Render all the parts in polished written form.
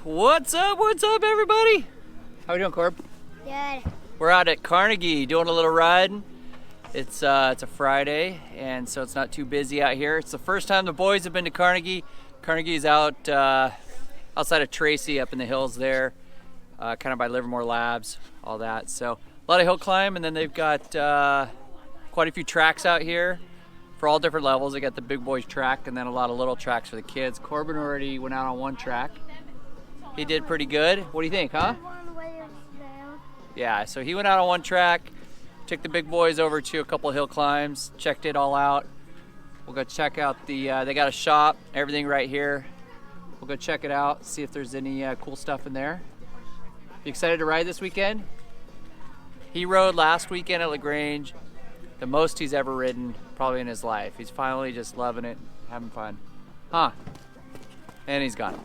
What's up, everybody? How we doing, Corb? Good. We're out at Carnegie doing a little riding. It's a Friday, and so it's not too busy out here. It's the first time the boys have been to Carnegie. Carnegie's out outside of Tracy, up in the hills there, kind of by Livermore Labs, all that. So a lot of hill climb, and then they've got quite a few tracks out here for all different levels. They got the big boys track, and then a lot of little tracks for the kids. Corbin already went out on one track. He did pretty good. What do you think, huh? Yeah, so he went out on one track, took the big boys over to a couple of hill climbs, checked it all out. We'll go check out they got a shop, everything right here. We'll go check it out, see if there's any cool stuff in there. You excited to ride this weekend? He rode last weekend at LaGrange, the most he's ever ridden probably in his life. He's finally just loving it, having fun. Huh? And he's gone.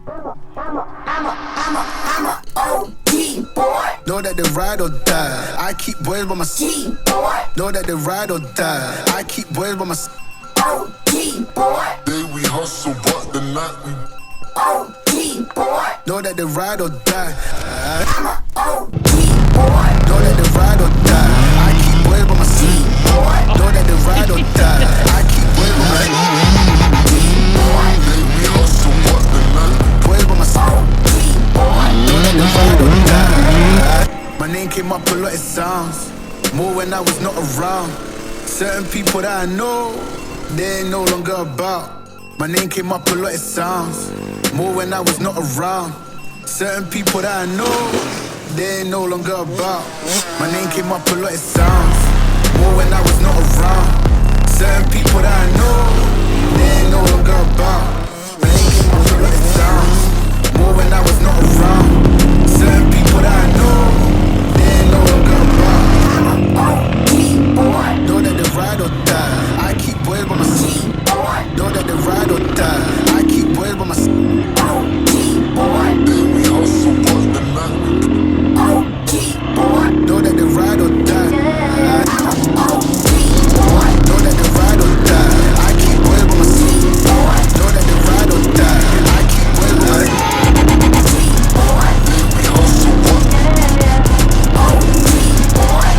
I'm a OG boy. Know that they ride or die. I keep boys by my side. Boy. Know that they ride or die. I keep boys by my side. OG boy. Day we hustle, but the night we OG boy. Know that they ride or die. I'm a OG boy. Know that they ride or die. I keep boys by my side. Boy. Know that they ride or die. I keep boys by my side. Day we hustle, but the night Boys by my side. Know that they ride or die. My name came up a lot of sounds. More when I was not around. Certain people that I know, they ain't no longer about. My name came up a lot of sounds. More when I was not around. Certain people that I know, they ain't no longer about. My name came up a lot of sounds. More when I was not around. Certain people that I know, they ain't no longer about. My name came up a lot of sounds. More when I was not around. Certain people that I know, they ain't no longer about. I'm a OG boy. Know that they ride or die. I keep boys by my side. Know that they ride or die. I keep boys by my side. OG boy. Day we hustle, but the night we OG boy. Know that they ride or die. OG boy. Know that they ride or die. I keep boys by my side. Know that they ride or die. I keep boys by my side. Day we hustle, but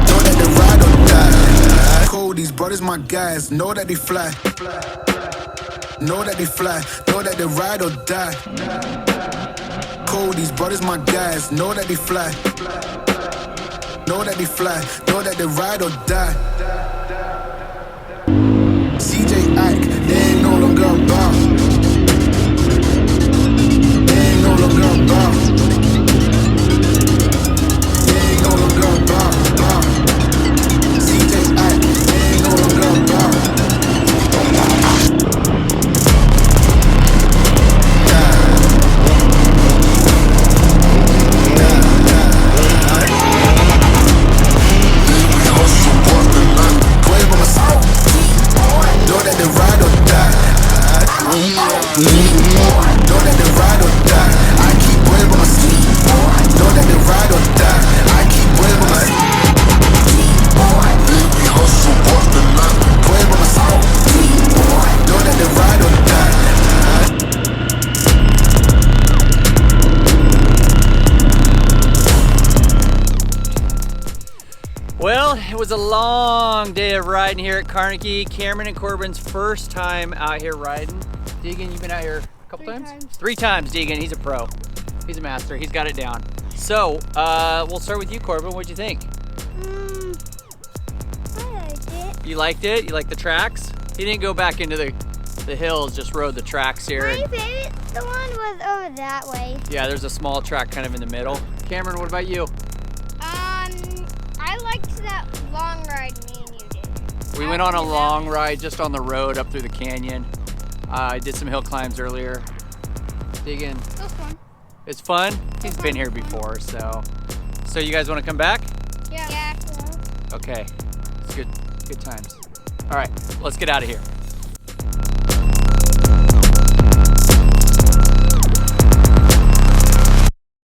Know that they ride or die. Cold, these brothers my guys. Know that they fly. Know that they fly. Know that they ride or die. Cold, these brothers my guys. Know that they fly. Know that they fly. Know that they ride or die. CJ Ike, they ain't no longer about. They ain't no longer about. They ain't no longer about. CJ Ike, they ain't no longer about. Know that they ride or die. Know that they ride or die. I keep boys by my side. Know that they ride or die. I keep boys by my side. day we hustle, but the night Boys by my side. Know that they ride or die. Well, it was a long day of riding here at Carnegie. Cameron and Corbin's first time out here riding. Deegan, you've been out here a couple times? 3 times, Deegan. He's a pro. He's a master. He's got it down. So, we'll start with you, Corbin. What'd you think? I liked it. You liked it? You liked the tracks? He didn't go back into the hills, just rode the tracks here. My favorite, the one was over that way. Yeah, there's a small track kind of in the middle. Cameron, what about you? I liked that long ride me and you did. We went on a long ride just on the road up through the canyon. I did some hill climbs earlier. Deegan, It was fun. it's fun? He's been here before, so. So you guys want to come back? Yeah. Okay, it's good times. All right, let's get out of here.